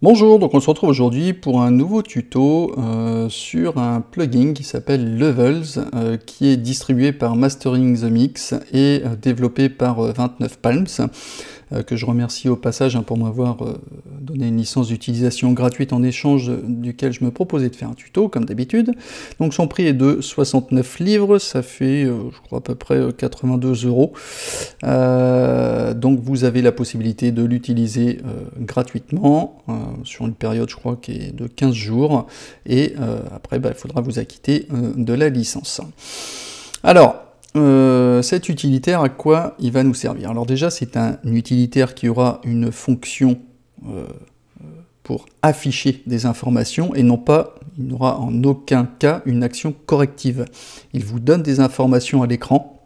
Bonjour, donc on se retrouve aujourd'hui pour un nouveau tuto sur un plugin qui s'appelle Levels, qui est distribué par Mastering the Mix et développé par 29 Palms, que je remercie au passage pour m'avoir donné une licence d'utilisation gratuite en échange duquel je me proposais de faire un tuto, comme d'habitude. Donc son prix est de 69 livres, ça fait, je crois, à peu près 82 €. Donc vous avez la possibilité de l'utiliser gratuitement, sur une période, je crois, qui est de 15 jours, et après, il faudra vous acquitter de la licence. Alors, cet utilitaire, à quoi il va nous servir? Alors déjà, c'est un utilitaire qui aura une fonction pour afficher des informations, et non pas, il n'aura en aucun cas une action corrective. Il vous donne des informations à l'écran,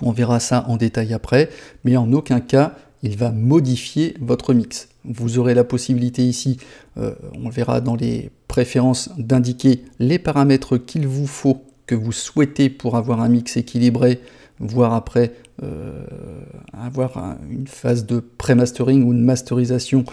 on verra ça en détail après, mais en aucun cas, il va modifier votre mix. Vous aurez la possibilité ici, on verra dans les préférences, d'indiquer les paramètres qu'il vous faut, que vous souhaitez pour avoir un mix équilibré, voire après avoir une phase de pré-mastering ou une masterisation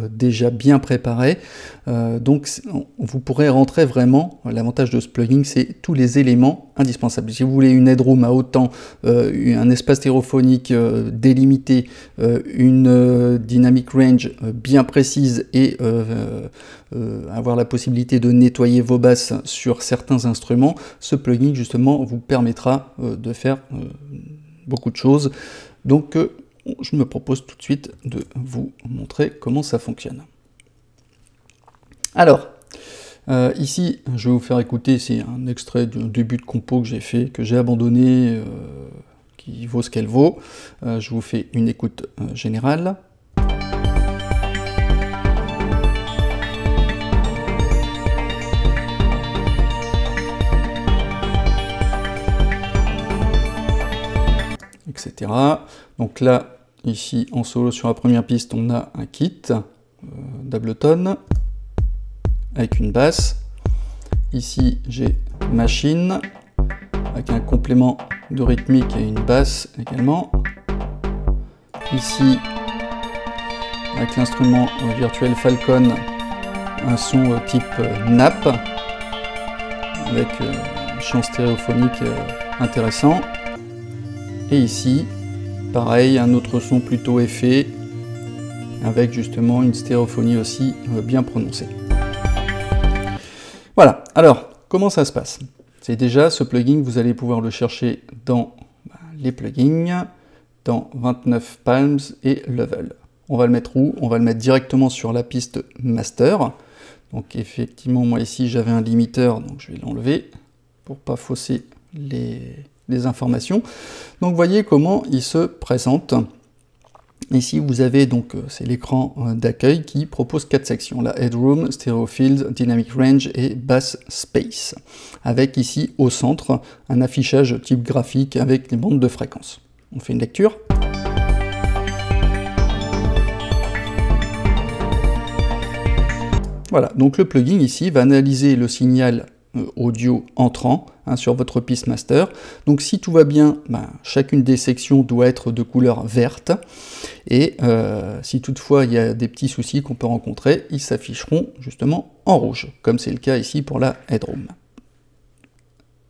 déjà bien préparée. Donc vous pourrez rentrer vraiment, l'avantage de ce plugin, c'est tous les éléments indispensables. Si vous voulez une headroom à autant, un espace stéréophonique délimité, une dynamic range bien précise et avoir la possibilité de nettoyer vos basses sur certains instruments, ce plugin justement vous permettra de faire beaucoup de choses. Donc je me propose tout de suite de vous montrer comment ça fonctionne. Alors, ici, je vais vous faire écouter, c'est un extrait du début de compo que j'ai fait, que j'ai abandonné, qui vaut ce qu'elle vaut. Je vous fais une écoute générale. Etc. Donc là, ici, en solo sur la première piste, on a un kit d'Ableton avec une basse. Ici, j'ai machine avec un complément de rythmique et une basse également. Ici, avec l'instrument virtuel Falcon, un son type nappe avec un champ stéréophonique intéressant. Et ici, pareil, un autre son plutôt effet, avec justement une stéréophonie aussi bien prononcée. Voilà, alors, comment ça se passe? C'est déjà, ce plugin, vous allez pouvoir le chercher dans les plugins, dans 29 Palms et Level. On va le mettre où? On va le mettre directement sur la piste Master. Donc effectivement, moi ici, j'avais un limiteur, donc je vais l'enlever pour pas fausser les informations. Donc vous voyez comment il se présente. Ici vous avez donc, c'est l'écran d'accueil qui propose 4 sections, la Headroom, Stereo Fields, Dynamic Range et Bass Space, avec ici au centre un affichage type graphique avec les bandes de fréquences. On fait une lecture. Voilà, donc le plugin ici va analyser le signal audio entrant sur votre piste master. Donc si tout va bien, chacune des sections doit être de couleur verte, et si toutefois il y a des petits soucis qu'on peut rencontrer, ils s'afficheront justement en rouge, comme c'est le cas ici pour la Headroom.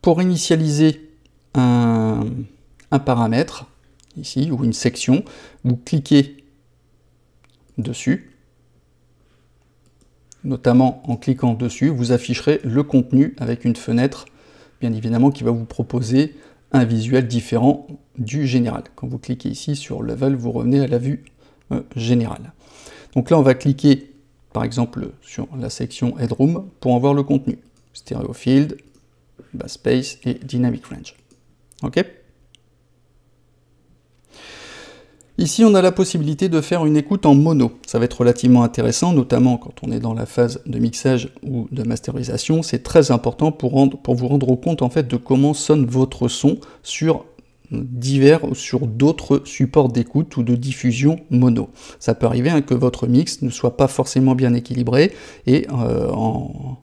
Pour initialiser un paramètre, ici, ou une section, vous cliquez dessus. Notamment en cliquant dessus, vous afficherez le contenu avec une fenêtre, bien évidemment, qui va vous proposer un visuel différent du général. Quand vous cliquez ici sur Level, vous revenez à la vue générale. Donc là, on va cliquer, par exemple, sur la section Headroom pour en voir le contenu. Stereo Field, Bass Space et Dynamic Range. OK ? Ici, on a la possibilité de faire une écoute en mono. Ça va être relativement intéressant, notamment quand on est dans la phase de mixage ou de masterisation. C'est très important pour vous rendre compte en fait de comment sonne votre son sur sur d'autres supports d'écoute ou de diffusion mono. Ça peut arriver que votre mix ne soit pas forcément bien équilibré et en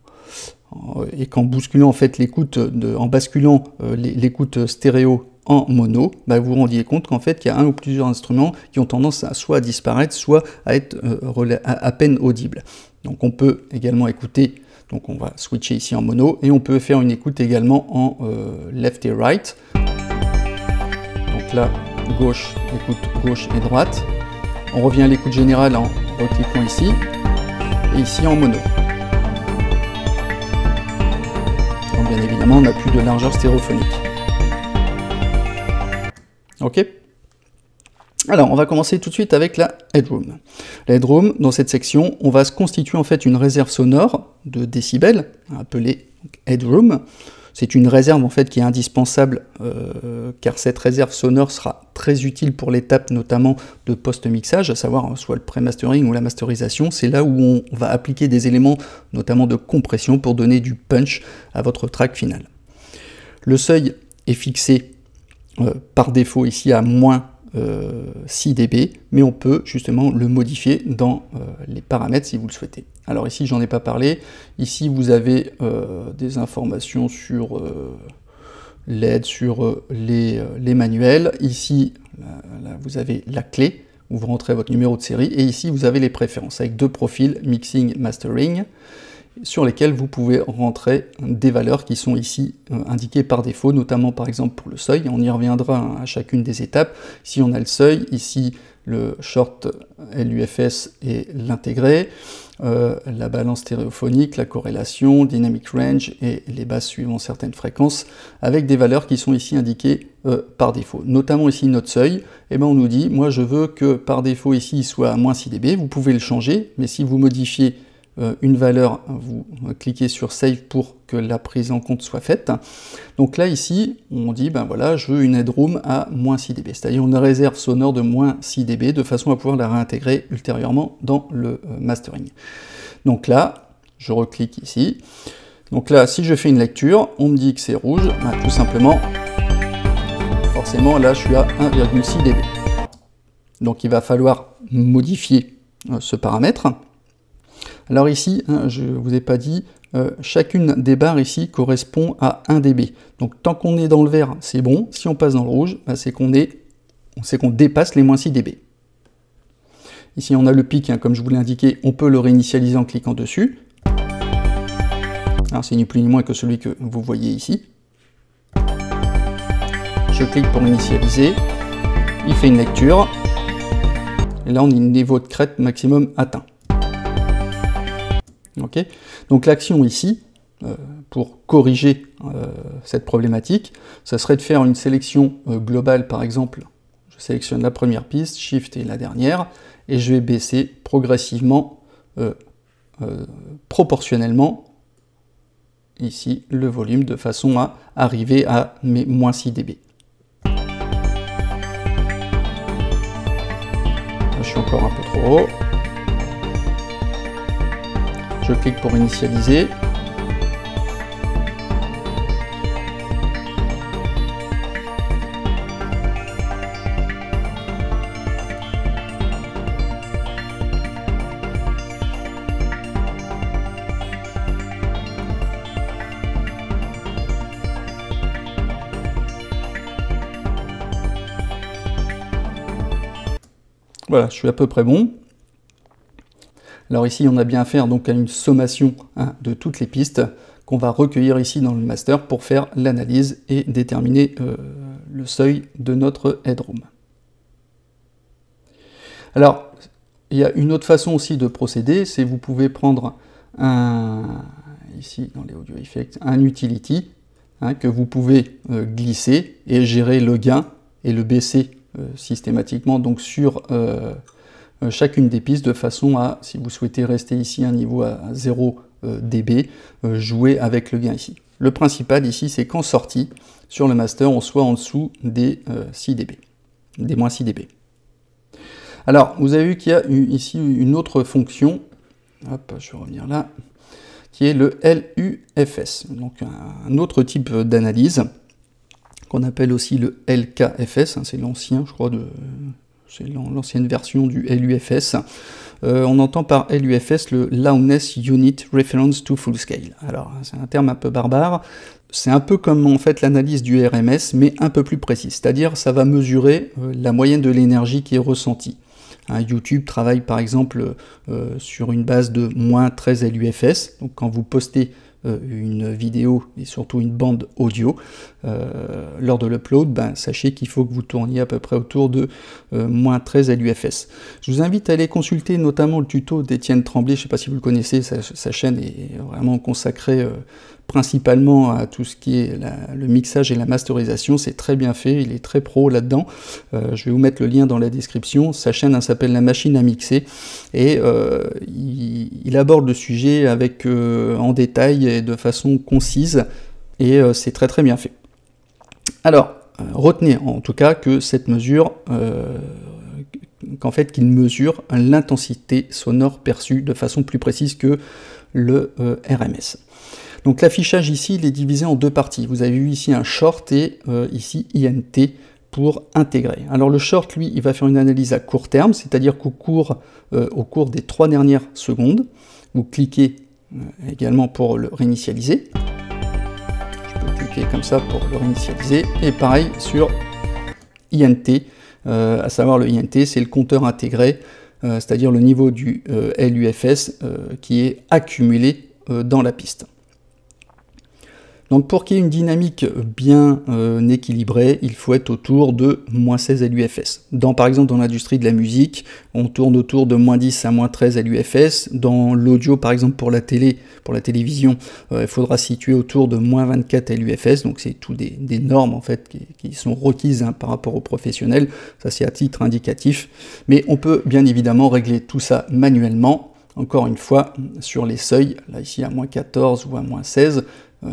et qu'en bousculant en fait l'écoute, en basculant l'écoute stéréo en mono, bah, vous vous rendiez compte qu'en fait il y a un ou plusieurs instruments qui ont tendance à soit à disparaître, soit à être à peine audibles. Donc on peut également écouter, donc on va switcher ici en mono, et on peut faire une écoute également en left et right. Donc là, gauche, écoute gauche et droite. On revient à l'écoute générale en recliquant ici, et ici en mono. Donc bien évidemment, on n'a plus de largeur stéréophonique. Ok. Alors, on va commencer tout de suite avec la headroom. La headroom, dans cette section, on va se constituer en fait une réserve sonore de décibels, appelée headroom. C'est une réserve en fait qui est indispensable car cette réserve sonore sera très utile pour l'étape notamment de post-mixage, à savoir soit le pré-mastering ou la masterisation. C'est là où on va appliquer des éléments notamment de compression pour donner du punch à votre track final. Le seuil est fixé par défaut ici à moins 6 dB, mais on peut justement le modifier dans les paramètres si vous le souhaitez. Alors ici, j'en ai pas parlé. Ici, vous avez des informations sur l'aide, sur les manuels. Ici, là, vous avez la clé où vous rentrez votre numéro de série. Et ici, vous avez les préférences avec deux profils, mixing, mastering, sur lesquels vous pouvez rentrer des valeurs qui sont ici indiquées par défaut, notamment par exemple pour le seuil. On y reviendra à chacune des étapes. Ici, on a le seuil. Ici, le short LUFS et l'intégré. La balance stéréophonique, la corrélation, dynamic range et les basses suivant certaines fréquences avec des valeurs qui sont ici indiquées par défaut. Notamment ici notre seuil, et ben on nous dit, moi je veux que par défaut ici il soit à moins 6 dB, vous pouvez le changer, mais si vous modifiez une valeur, vous cliquez sur Save pour que la prise en compte soit faite. Donc là ici, on dit, ben voilà, je veux une headroom à moins 6 dB, c'est-à-dire une réserve sonore de moins 6 dB, de façon à pouvoir la réintégrer ultérieurement dans le mastering. Donc là, je reclique ici. Donc là, si je fais une lecture, on me dit que c'est rouge, ben, tout simplement, forcément, là je suis à 1,6 dB. Donc il va falloir modifier ce paramètre. Alors ici, hein, je ne vous ai pas dit, chacune des barres ici correspond à 1 dB. Donc tant qu'on est dans le vert, c'est bon. Si on passe dans le rouge, bah, c'est qu'on dépasse les moins 6 dB. Ici, on a le pic, hein, comme je vous l'ai indiqué, on peut le réinitialiser en cliquant dessus. Alors c'est ni plus ni moins que celui que vous voyez ici. Je clique pour initialiser, il fait une lecture, et là on a un niveau de crête maximum atteint. Okay. Donc l'action ici, pour corriger cette problématique, ça serait de faire une sélection globale, par exemple, je sélectionne la première piste, Shift et la dernière, et je vais baisser progressivement, proportionnellement, ici, le volume, de façon à arriver à mes moins 6 dB. Là, je suis encore un peu trop haut. Je clique pour initialiser. Voilà, je suis à peu près bon. Alors ici, on a bien affaire donc à une sommation de toutes les pistes qu'on va recueillir ici dans le master pour faire l'analyse et déterminer le seuil de notre headroom. Alors, il y a une autre façon aussi de procéder, c'est vous pouvez prendre ici dans les audio effects, un utility que vous pouvez glisser et gérer le gain et le baisser systématiquement donc sur chacune des pistes, de façon à, si vous souhaitez rester ici à un niveau à 0 dB, jouer avec le gain ici. Le principal ici, c'est qu'en sortie, sur le master, on soit en dessous des 6 dB, des moins 6 dB. Alors, vous avez vu qu'il y a ici une autre fonction, hop, je vais revenir là, qui est le LUFS, donc un autre type d'analyse, qu'on appelle aussi le LKFS, c'est l'ancien, je crois, c'est l'ancienne version du LUFS. On entend par LUFS le Loudness Unit Reference to Full Scale. Alors, c'est un terme un peu barbare. C'est un peu comme en fait l'analyse du RMS, mais un peu plus précis. C'est-à-dire, ça va mesurer la moyenne de l'énergie qui est ressentie. YouTube travaille par exemple sur une base de moins 13 LUFS. Donc, quand vous postez une vidéo et surtout une bande audio, lors de l'upload, sachez qu'il faut que vous tourniez à peu près autour de moins 13 LUFS. Je vous invite à aller consulter notamment le tuto d'Étienne Tremblay, je ne sais pas si vous le connaissez, sa chaîne est vraiment consacrée principalement à tout ce qui est le mixage et la masterisation. C'est très bien fait, il est très pro là-dedans. Je vais vous mettre le lien dans la description. Sa chaîne s'appelle La Machine à Mixer, et il aborde le sujet avec en détail et de façon concise, et c'est très très bien fait. Alors, retenez en tout cas que cette mesure, qu'il mesure l'intensité sonore perçue de façon plus précise que le RMS. Donc l'affichage ici, il est divisé en deux parties. Vous avez vu ici un short et ici INT pour intégrer. Alors le short, lui, il va faire une analyse à court terme, c'est-à-dire qu'au cours des 3 dernières secondes, vous cliquez également pour le réinitialiser. Je peux cliquer comme ça pour le réinitialiser. Et pareil sur INT, à savoir le INT, c'est le compteur intégré, c'est-à-dire le niveau du LUFS qui est accumulé dans la piste. Donc pour qu'il y ait une dynamique bien équilibrée, il faut être autour de moins 16 LUFS. Par exemple dans l'industrie de la musique, on tourne autour de moins 10 à moins 13 LUFS. Dans l'audio, par exemple pour la télévision, il faudra situer autour de moins 24 LUFS. Donc c'est tout des normes en fait qui sont requises par rapport aux professionnels. Ça c'est à titre indicatif. Mais on peut bien évidemment régler tout ça manuellement. Encore une fois, sur les seuils, là ici à moins 14 ou à moins 16,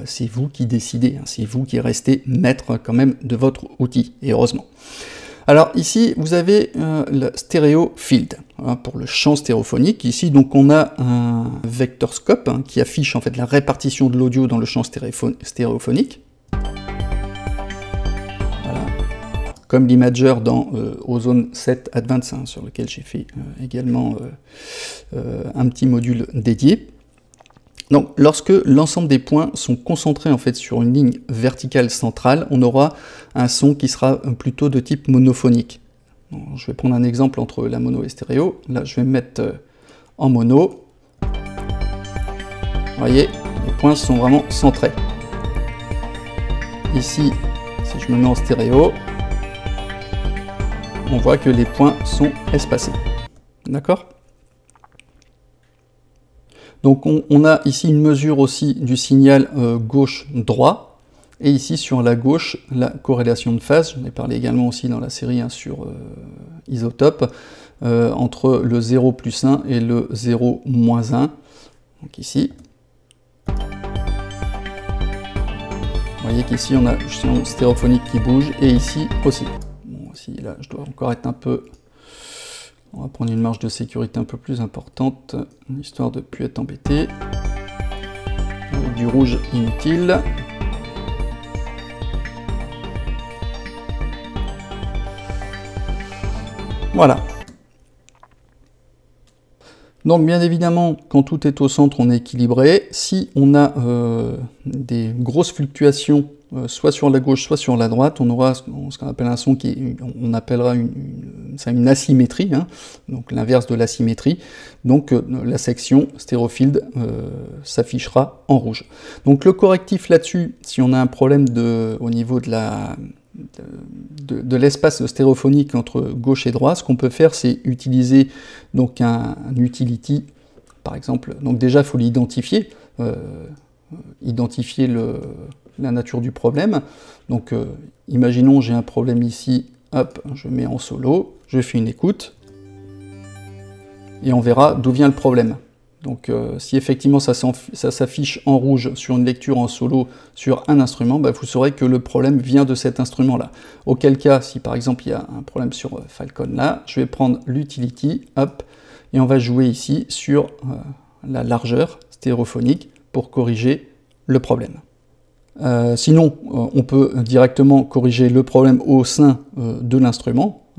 c'est vous qui décidez, c'est vous qui restez maître quand même de votre outil, et heureusement. Alors ici, vous avez le stéréo field, pour le champ stéréophonique. Ici, donc, on a un vectorscope qui affiche en fait la répartition de l'audio dans le champ stéréophonique. Voilà. Comme l'imager dans Ozone 7 Advanced, sur lequel j'ai fait également un petit module dédié. Donc, lorsque l'ensemble des points sont concentrés en fait sur une ligne verticale centrale, on aura un son qui sera plutôt de type monophonique. Bon, je vais prendre un exemple entre la mono et stéréo. Là, je vais me mettre en mono. Vous voyez, les points sont vraiment centrés. Ici, si je me mets en stéréo, on voit que les points sont espacés. D'accord ? Donc on a ici une mesure aussi du signal gauche-droit, et ici sur la gauche, la corrélation de phase, j'en ai parlé également aussi dans la série sur Isotope, entre le 0 plus 1 et le 0 moins 1. Donc ici, vous voyez qu'ici on a le son stéréophonique qui bouge, et ici aussi. Bon, ici là je dois encore être un peu... On va prendre une marge de sécurité un peu plus importante, histoire de ne plus être embêté. Avec du rouge inutile. Voilà. Donc bien évidemment, quand tout est au centre, on est équilibré. Si on a des grosses fluctuations, soit sur la gauche, soit sur la droite, on aura ce qu'on appelle un son on appellera une asymétrie, donc l'inverse de l'asymétrie. Donc la section stéréofield s'affichera en rouge. Donc le correctif là-dessus, si on a un problème au niveau de l'espace stéréophonique entre gauche et droite, ce qu'on peut faire, c'est utiliser donc un utility, par exemple. Donc déjà, il faut l'identifier, la nature du problème. Donc imaginons j'ai un problème ici, hop, je mets en solo, je fais une écoute, et on verra d'où vient le problème. Donc si effectivement ça s'affiche en rouge sur une lecture en solo sur un instrument, vous saurez que le problème vient de cet instrument-là. Auquel cas, si par exemple il y a un problème sur Falcon là, je vais prendre l'utility, hop, et on va jouer ici sur la largeur stéréophonique pour corriger le problème. Sinon, on peut directement corriger le problème au sein de l'instrument,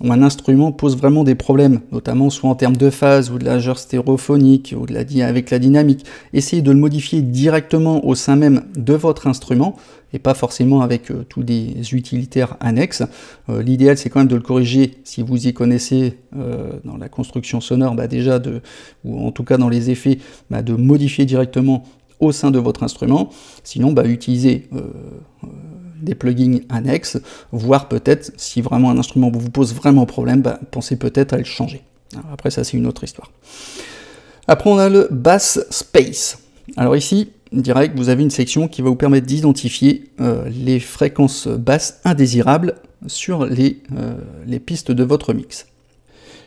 où un instrument pose vraiment des problèmes, notamment soit en termes de phase ou de largeur stéréophonique ou avec la dynamique, essayez de le modifier directement au sein même de votre instrument et pas forcément avec tous des utilitaires annexes. L'idéal, c'est quand même de le corriger si vous y connaissez dans la construction sonore, déjà ou en tout cas dans les effets, de modifier directement au sein de votre instrument. Sinon, utilisez des plugins annexes, voire peut-être, si vraiment un instrument vous pose vraiment problème, pensez peut-être à le changer. Alors après, ça c'est une autre histoire. Après, on a le Bass Space. Alors ici, direct, vous avez une section qui va vous permettre d'identifier les fréquences basses indésirables sur les pistes de votre mix.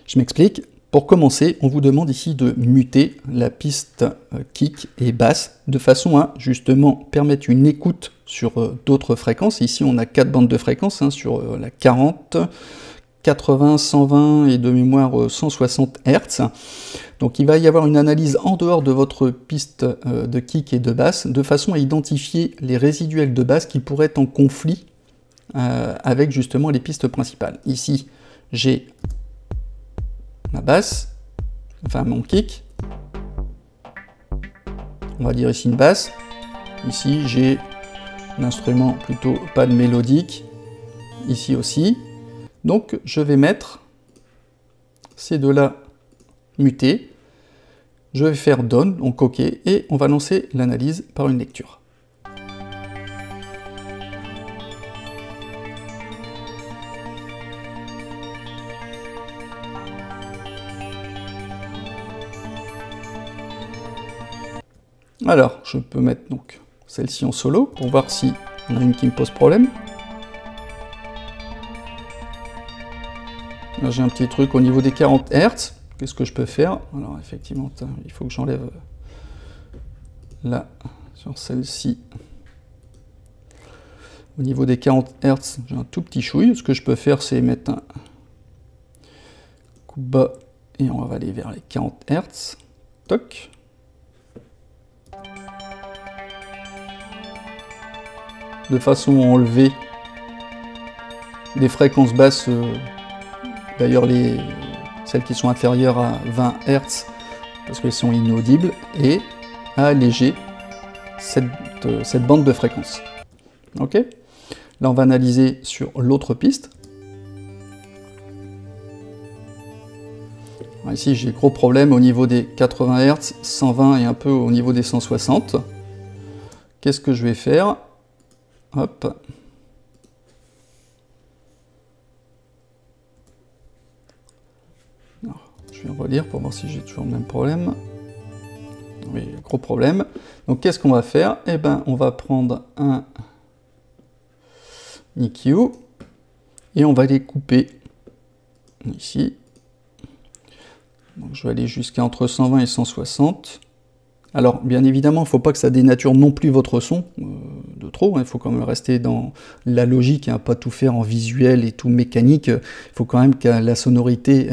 Je m'explique. Pour commencer, on vous demande ici de muter la piste kick et basse de façon à justement permettre une écoute sur d'autres fréquences. Ici, on a 4 bandes de fréquences sur la 40, 80, 120 et de mémoire 160 Hz. Donc il va y avoir une analyse en dehors de votre piste de kick et de basse de façon à identifier les résiduels de basse qui pourraient être en conflit avec justement les pistes principales. Ici, j'ai ma basse, enfin mon kick, on va dire ici une basse, ici j'ai un instrument plutôt pas de mélodique, ici aussi, donc je vais mettre ces deux-là mutés, je vais faire down, donc OK, et on va lancer l'analyse par une lecture. Alors, je peux mettre donc celle-ci en solo pour voir si on a une qui me pose problème. Là, j'ai un petit truc au niveau des 40 Hz. Qu'est-ce que je peux faire? Alors, effectivement, il faut que j'enlève là, sur celle-ci. Au niveau des 40 Hz, j'ai un tout petit chouille. Ce que je peux faire, c'est mettre un coup bas et on va aller vers les 40 Hz. Toc. De façon à enlever des fréquences basses, d'ailleurs celles qui sont inférieures à 20 Hz, parce qu'elles sont inaudibles, et à alléger cette bande de fréquences. Ok. Là, on va analyser sur l'autre piste. Alors ici, j'ai gros problème au niveau des 80 Hz, 120 et un peu au niveau des 160. Qu'est-ce que je vais faire? Hop. Alors, je vais relire pour voir si j'ai toujours le même problème. Oui, gros problème. Donc qu'est-ce qu'on va faire? Eh ben, on va prendre un EQ et on va les couper ici. Donc je vais aller jusqu'à entre 120 et 160. Alors, bien évidemment, il ne faut pas que ça dénature non plus votre son de trop. Il faut quand même rester dans la logique, pas tout faire en visuel et tout mécanique. Il faut quand même que la sonorité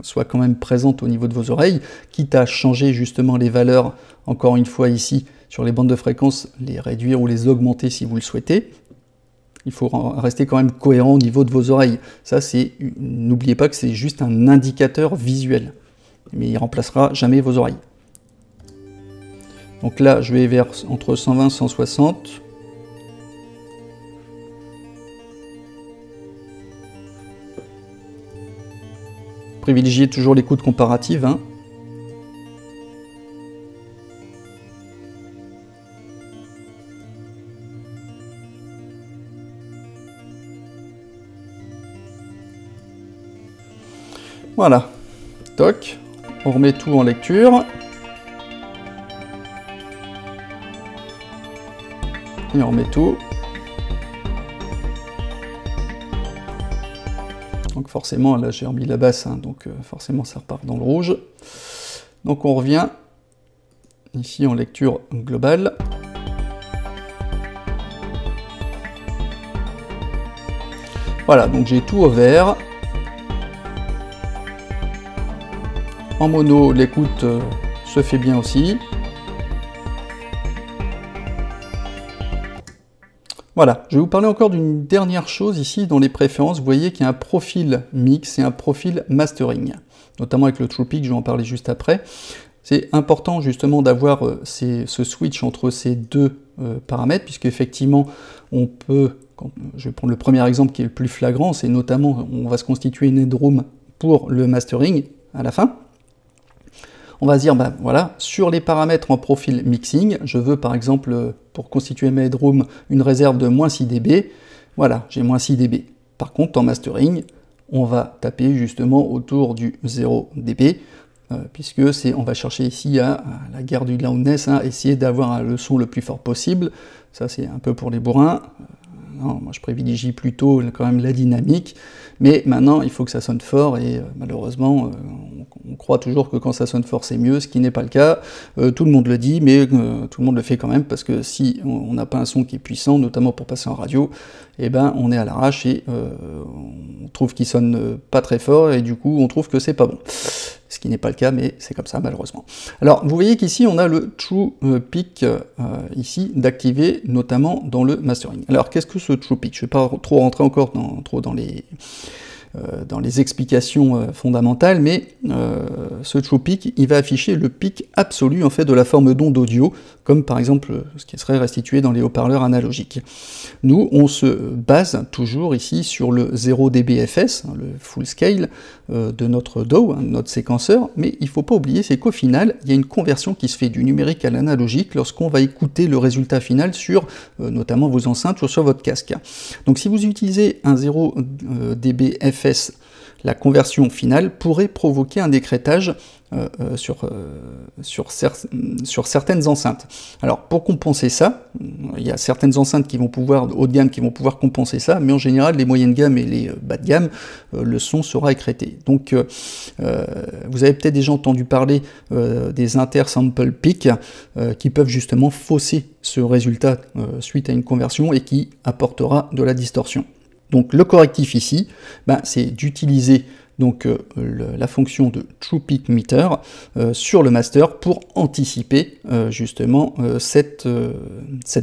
soit quand même présente au niveau de vos oreilles, quitte à changer justement les valeurs, encore une fois ici, sur les bandes de fréquences, les réduire ou les augmenter si vous le souhaitez. Il faut rester quand même cohérent au niveau de vos oreilles. Ça, n'oubliez pas que c'est juste un indicateur visuel. Mais il ne remplacera jamais vos oreilles. Donc là, je vais vers entre 120 et 160. Privilégiez toujours l'écoute comparative. Voilà. Toc. On remet tout en lecture. Et on remet tout. Donc forcément, là j'ai remis la basse, donc forcément ça repart dans le rouge. Donc on revient ici en lecture globale. Voilà, donc j'ai tout au vert. En mono, l'écoute se fait bien aussi. Voilà, je vais vous parler encore d'une dernière chose ici dans les préférences. Vous voyez qu'il y a un profil mix et un profil mastering, notamment avec le TruePic, je vais en parler juste après. C'est important justement d'avoir ce switch entre ces deux paramètres, puisque effectivement on peut, je vais prendre le premier exemple qui est le plus flagrant, c'est notamment on va se constituer une headroom pour le mastering à la fin. On va se dire, ben voilà, sur les paramètres en profil mixing, je veux par exemple, pour constituer ma headroom, une réserve de moins 6 dB. Voilà, j'ai moins 6 dB. Par contre, en mastering, on va taper justement autour du 0 dB, puisque on va chercher ici à la guerre du loudness, essayer d'avoir le son le plus fort possible. Ça, c'est un peu pour les bourrins. Non, moi je privilégie plutôt quand même la dynamique, mais maintenant il faut que ça sonne fort, et malheureusement on croit toujours que quand ça sonne fort c'est mieux, ce qui n'est pas le cas. Tout le monde le dit, mais tout le monde le fait quand même, parce que si on n'a pas un son qui est puissant, notamment pour passer en radio, eh ben on est à l'arrache et on trouve qu'il sonne pas très fort, et du coup on trouve que c'est pas bon. Ce qui n'est pas le cas, mais c'est comme ça malheureusement. Alors vous voyez qu'ici on a le TruePic ici d'activer, notamment dans le mastering. Alors qu'est-ce que ce TruePic? Je ne vais pas trop rentrer encore trop dans les explications fondamentales, mais ce TruePic, il va afficher le pic absolu en fait de la forme d'onde audio, comme par exemple ce qui serait restitué dans les haut-parleurs analogiques. Nous, on se base toujours ici sur le 0 dBFS, le full scale de notre DAW, notre séquenceur, mais il ne faut pas oublier, c'est qu'au final, il y a une conversion qui se fait du numérique à l'analogique lorsqu'on va écouter le résultat final sur notamment vos enceintes ou sur votre casque. Donc si vous utilisez un 0 dBFS, la conversion finale pourrait provoquer un écrêtage sur certaines enceintes. Alors pour compenser ça, il y a certaines enceintes qui vont pouvoir, haut de gamme, qui vont pouvoir compenser ça, mais en général les moyennes gamme et les bas de gamme, le son sera écrété. Donc vous avez peut-être déjà entendu parler des intersample peak qui peuvent justement fausser ce résultat suite à une conversion et qui apportera de la distorsion. Donc le correctif ici, c'est d'utiliser donc la fonction de TruePic Meter sur le master pour anticiper justement cette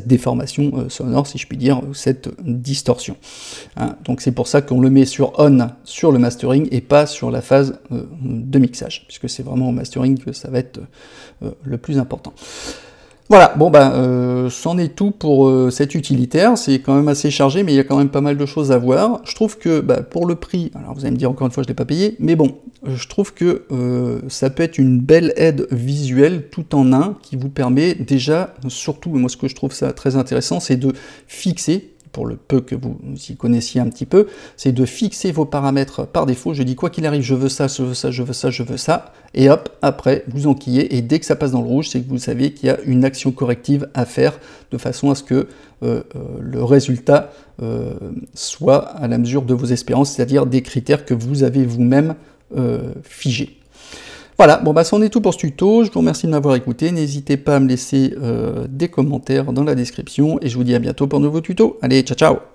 déformation sonore, si je puis dire, cette distorsion. Donc c'est pour ça qu'on le met sur on sur le mastering et pas sur la phase de mixage, puisque c'est vraiment au mastering que ça va être le plus important. Voilà, bon c'en est tout pour cet utilitaire. C'est quand même assez chargé, mais il y a quand même pas mal de choses à voir. Je trouve que pour le prix, alors vous allez me dire encore une fois je ne l'ai pas payé, mais bon, je trouve que ça peut être une belle aide visuelle tout en un, qui vous permet déjà, surtout, moi ce que je trouve ça très intéressant, c'est de fixer, pour le peu que vous y connaissiez un petit peu, c'est de fixer vos paramètres par défaut. Je dis quoi qu'il arrive, je veux ça, je veux ça, je veux ça, je veux ça, et hop, après vous enquillez, et dès que ça passe dans le rouge, c'est que vous savez qu'il y a une action corrective à faire, de façon à ce que le résultat soit à la mesure de vos espérances, c'est-à-dire des critères que vous avez vous-même figés. Voilà, bon c'en est tout pour ce tuto, je vous remercie de m'avoir écouté, n'hésitez pas à me laisser des commentaires dans la description, et je vous dis à bientôt pour de nouveaux tutos. Allez, ciao ciao!